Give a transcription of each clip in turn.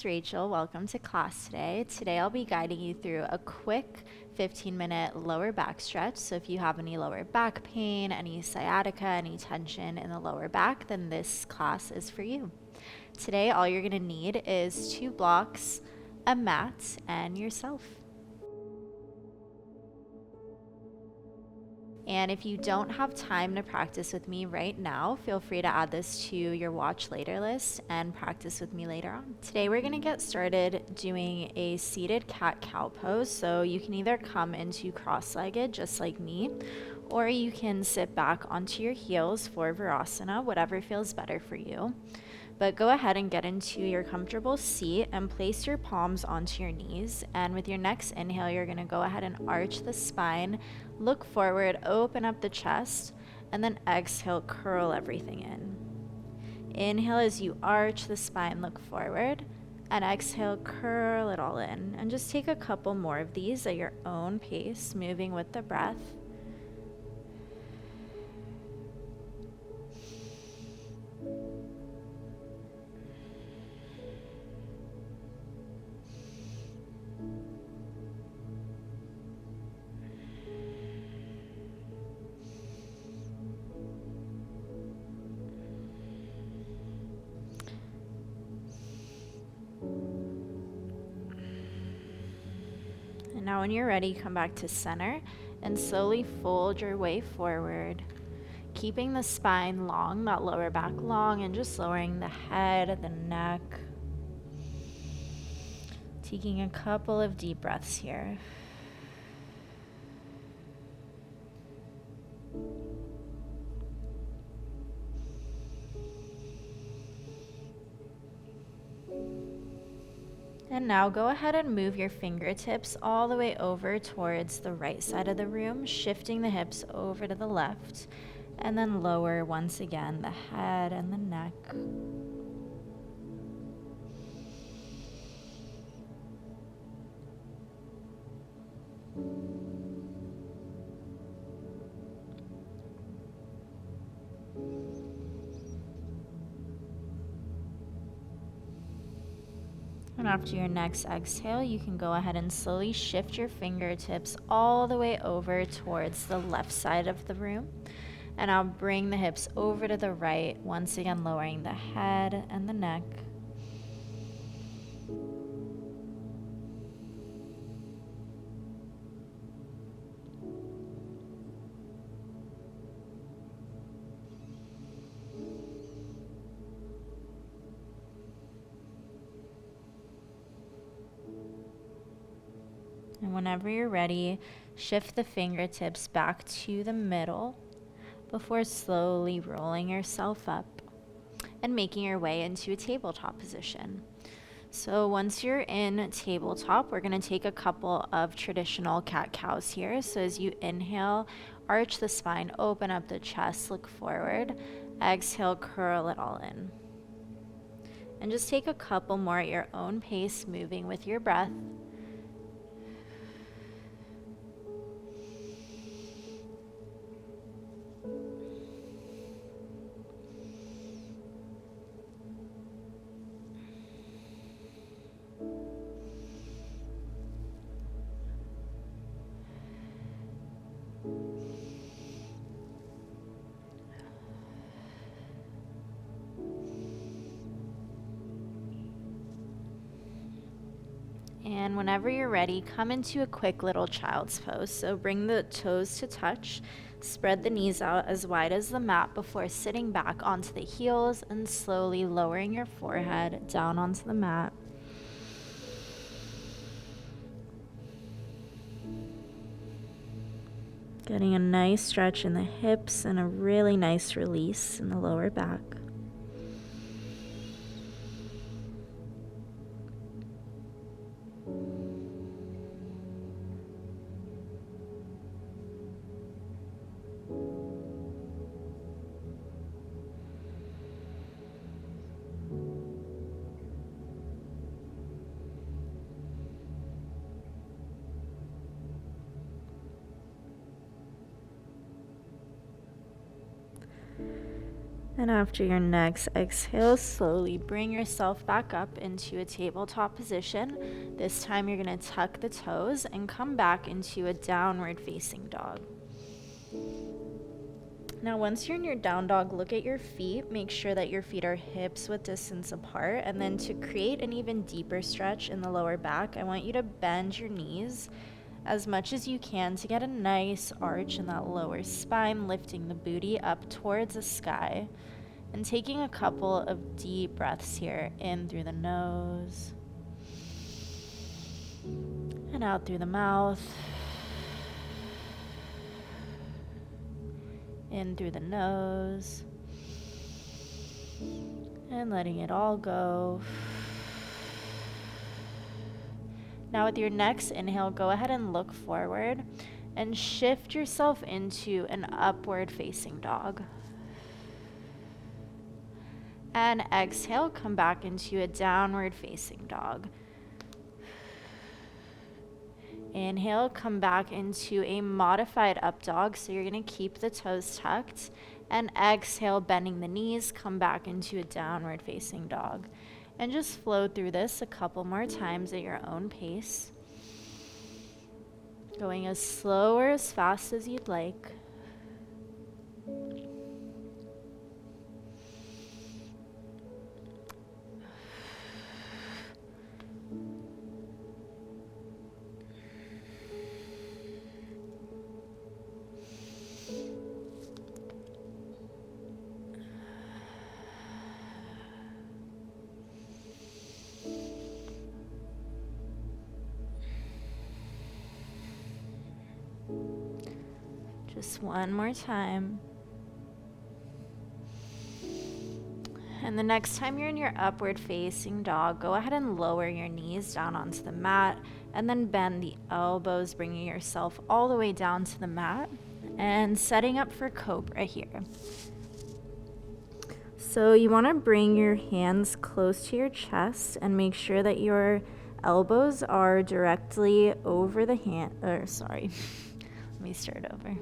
is Rachel. Welcome to class today. Today I'll be guiding you through a quick 15-minute lower back stretch. So if you have any lower back pain, any sciatica, any tension in the lower back, then this class is for you. Today all you're going to need is 2 blocks, a mat, and yourself. And if you don't have time to practice with me right now, feel free to add this to your watch later list and practice with me later on. Today we're going to get started doing a seated cat-cow pose. So you can either come into cross-legged just like me, or you can sit back onto your heels for Virasana, whatever feels better for you. But go ahead and get into your comfortable seat and place your palms onto your knees. And with your next inhale, you're going to go ahead and arch the spine, look forward, open up the chest, and then exhale, curl everything in. Inhale as you arch the spine, look forward, and exhale, curl it all in. And just take a couple more of these at your own pace, moving with the breath. And now when you're ready, come back to center and slowly fold your way forward, keeping the spine long, that lower back long, and just lowering the head, the neck. Taking a couple of deep breaths here. And now go ahead and move your fingertips all the way over towards the right side of the room, shifting the hips over to the left, and then lower once again the head and the neck. And after your next exhale, you can go ahead and slowly shift your fingertips all the way over towards the left side of the room. And I'll bring the hips over to the right, once again lowering the head and the neck. And whenever you're ready, shift the fingertips back to the middle before slowly rolling yourself up and making your way into a tabletop position. So once you're in tabletop, we're going to take a couple of traditional cat-cows here. So as you inhale, arch the spine, open up the chest, look forward. Exhale, curl it all in. And just take a couple more at your own pace, moving with your breath. And whenever you're ready, come into a quick little child's pose. So bring the toes to touch, spread the knees out as wide as the mat before sitting back onto the heels and slowly lowering your forehead down onto the mat. Getting a nice stretch in the hips and a really nice release in the lower back. And after your next exhale, slowly bring yourself back up into a tabletop position. This time you're going to tuck the toes and come back into a downward facing dog. Now, once you're in your down dog, look at your feet. Make sure that your feet are hips width distance apart. And then to create an even deeper stretch in the lower back, I want you to bend your knees as much as you can to get a nice arch in that lower spine, lifting the booty up towards the sky. And taking a couple of deep breaths here, in through the nose and out through the mouth. In through the nose and letting it all go. Now with your next inhale, go ahead and look forward and shift yourself into an upward facing dog. And exhale, come back into a downward facing dog. Inhale, come back into a modified up dog. So you're going to keep the toes tucked. And exhale, bending the knees, come back into a downward facing dog. And just flow through this a couple more times at your own pace. Going as slow or as fast as you'd like. Just one more time. And the next time you're in your upward facing dog, go ahead and lower your knees down onto the mat and then bend the elbows, bringing yourself all the way down to the mat and setting up for cobra here. So you want to bring your hands close to your chest and make sure that your elbows are directly over the let me start over.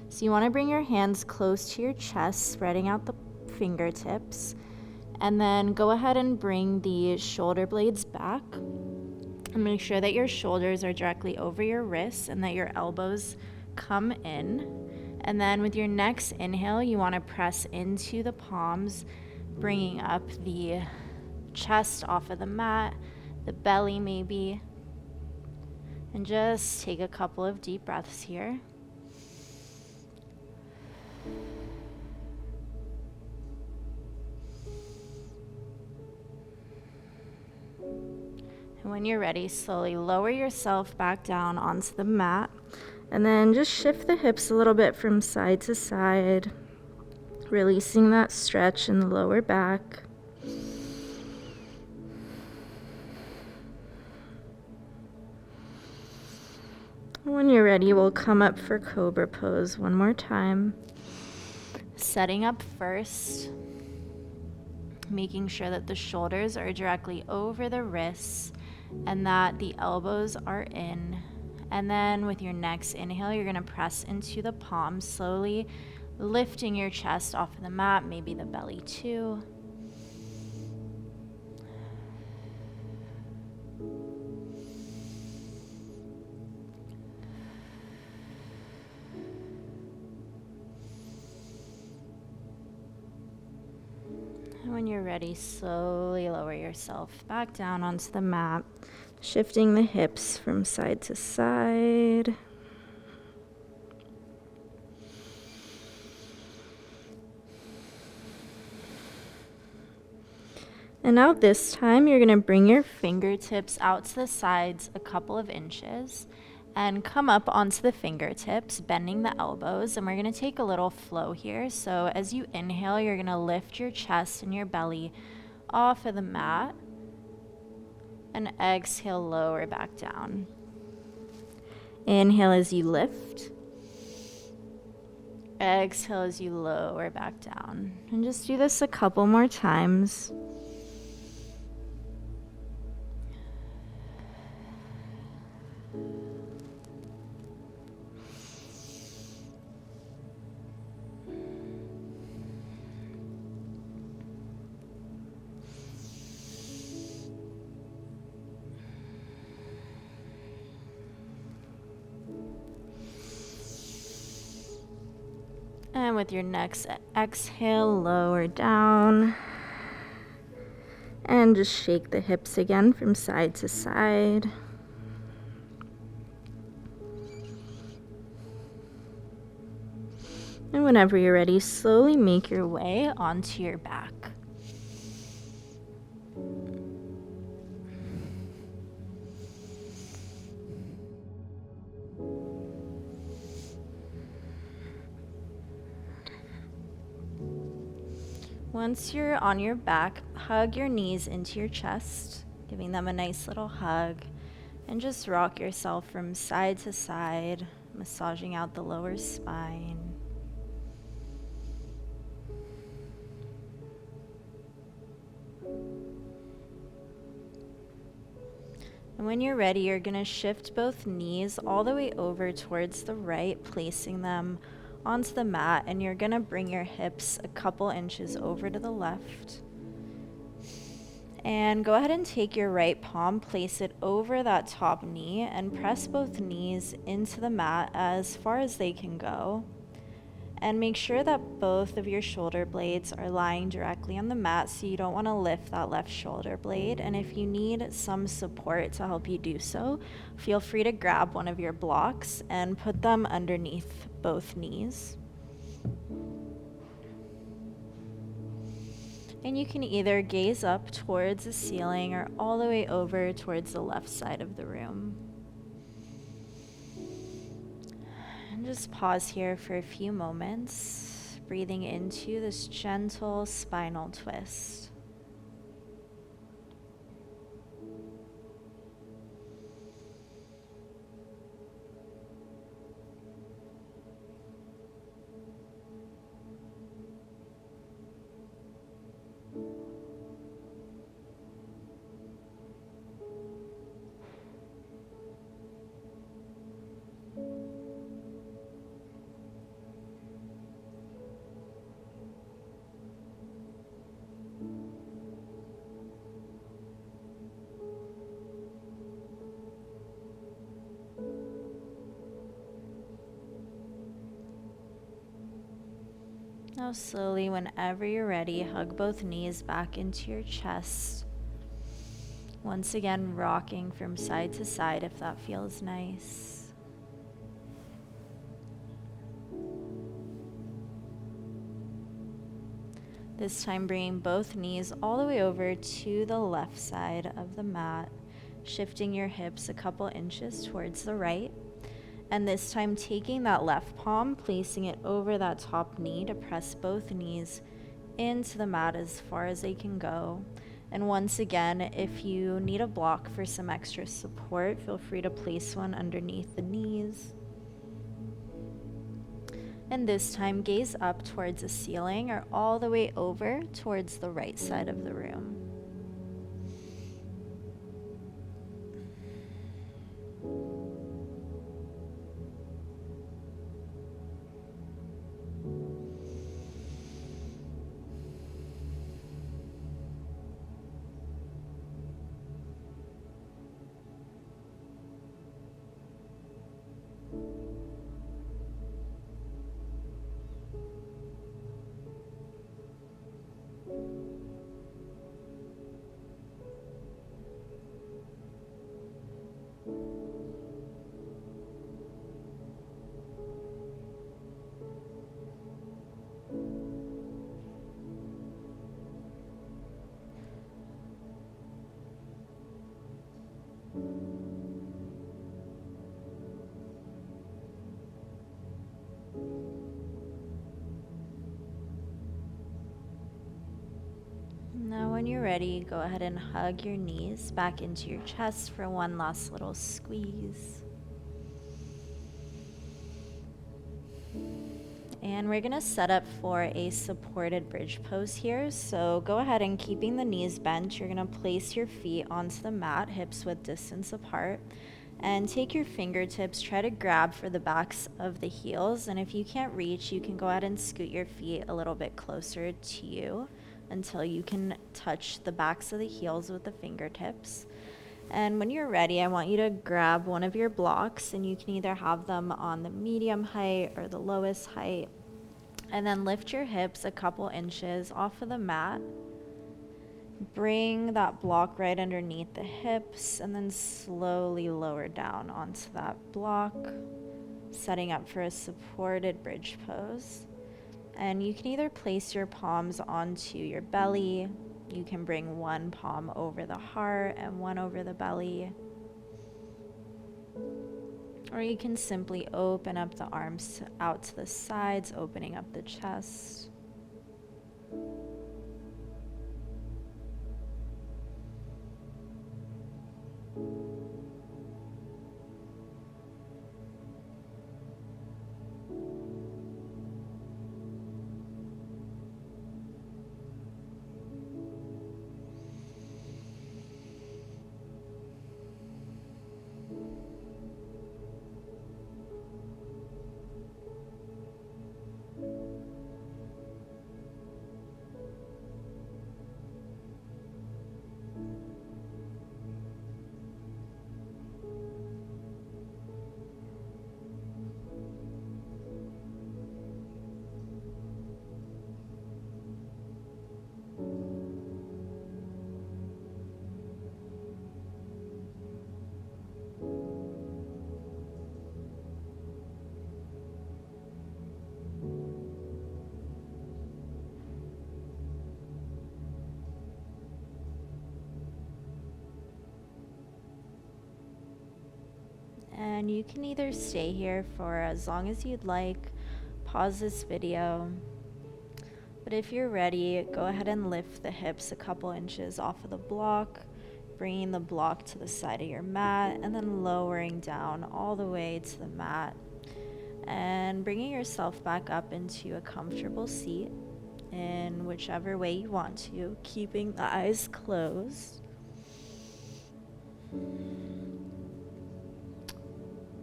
So you want to bring your hands close to your chest, spreading out the fingertips, and then go ahead and bring the shoulder blades back and make sure that your shoulders are directly over your wrists and that your elbows come in. And then with your next inhale, you want to press into the palms, bringing up the chest off of the mat, the belly maybe, and just take a couple of deep breaths here. And when you're ready, slowly lower yourself back down onto the mat. And then just shift the hips a little bit from side to side, releasing that stretch in the lower back. When you're ready, we'll come up for cobra pose one more time. Setting up first, making sure that the shoulders are directly over the wrists and that the elbows are in. And then with your next inhale, you're going to press into the palms, slowly lifting your chest off of the mat, maybe the belly too. And when you're ready, slowly lower yourself back down onto the mat, shifting the hips from side to side. And now this time, you're going to bring your fingertips out to the sides a couple of inches and come up onto the fingertips, bending the elbows. And we're going to take a little flow here. So as you inhale, you're going to lift your chest and your belly off of the mat. And exhale, lower back down. Inhale as you lift. Exhale as you lower back down. And just do this a couple more times. And with your next exhale, lower down. And just shake the hips again from side to side. And whenever you're ready, slowly make your way onto your back. Once you're on your back, hug your knees into your chest, giving them a nice little hug, and just rock yourself from side to side, massaging out the lower spine. And when you're ready, you're going to shift both knees all the way over towards the right, placing them onto the mat, and you're going to bring your hips a couple inches over to the left. And go ahead and take your right palm, place it over that top knee, and press both knees into the mat as far as they can go. And make sure that both of your shoulder blades are lying directly on the mat, so you don't want to lift that left shoulder blade. And if you need some support to help you do so, feel free to grab one of your blocks and put them underneath both knees. And you can either gaze up towards the ceiling or all the way over towards the left side of the room. And just pause here for a few moments, breathing into this gentle spinal twist. Now slowly, whenever you're ready, hug both knees back into your chest. Once again, rocking from side to side if that feels nice. This time bringing both knees all the way over to the left side of the mat, shifting your hips a couple inches towards the right. And this time taking that left palm, placing it over that top knee to press both knees into the mat as far as they can go. And once again, if you need a block for some extra support, feel free to place one underneath the knees. And this time, gaze up towards the ceiling or all the way over towards the right side of the room. Now when you're ready, go ahead and hug your knees back into your chest for one last little squeeze. And we're gonna set up for a supported bridge pose here. So go ahead and keeping the knees bent, you're gonna place your feet onto the mat, hips width distance apart, and take your fingertips, try to grab for the backs of the heels. And if you can't reach, you can go ahead and scoot your feet a little bit closer to you until you can touch the backs of the heels with the fingertips. And when you're ready, I want you to grab one of your blocks, and you can either have them on the medium height or the lowest height. And then lift your hips a couple inches off of the mat. Bring that block right underneath the hips and then slowly lower down onto that block, setting up for a supported bridge pose. And you can either place your palms onto your belly, you can bring one palm over the heart and one over the belly, or you can simply open up the arms out to the sides, opening up the chest. And you can either stay here for as long as you'd like, pause this video, but if you're ready, go ahead and lift the hips a couple inches off of the block, bringing the block to the side of your mat, and then lowering down all the way to the mat, and bringing yourself back up into a comfortable seat in whichever way you want to, keeping the eyes closed.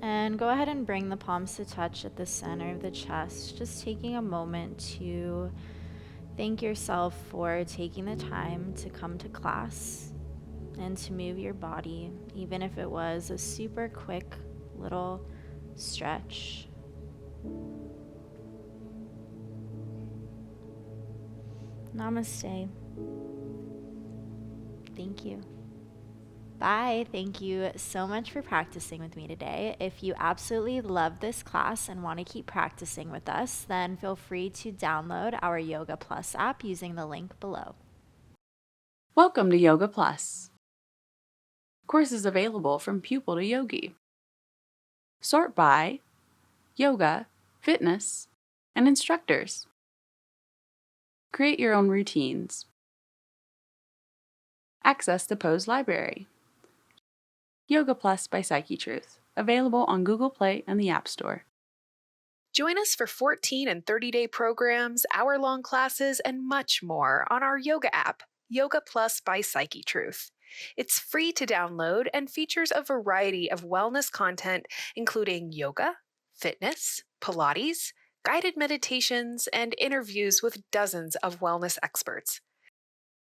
And go ahead and bring the palms to touch at the center of the chest, just taking a moment to thank yourself for taking the time to come to class and to move your body, even if it was a super quick little stretch. Namaste. Thank you. Bye. Thank you so much for practicing with me today. If you absolutely love this class and want to keep practicing with us, then feel free to download our Yoga Plus app using the link below. Welcome to Yoga Plus. Courses available from pupil to yogi. Sort by yoga, fitness, and instructors. Create your own routines. Access the pose library. Yoga Plus by PsycheTruth, available on Google Play and the App Store. Join us for 14 and 30-day programs, hour-long classes, and much more on our yoga app, Yoga Plus by PsycheTruth. It's free to download and features a variety of wellness content, including yoga, fitness, Pilates, guided meditations, and interviews with dozens of wellness experts.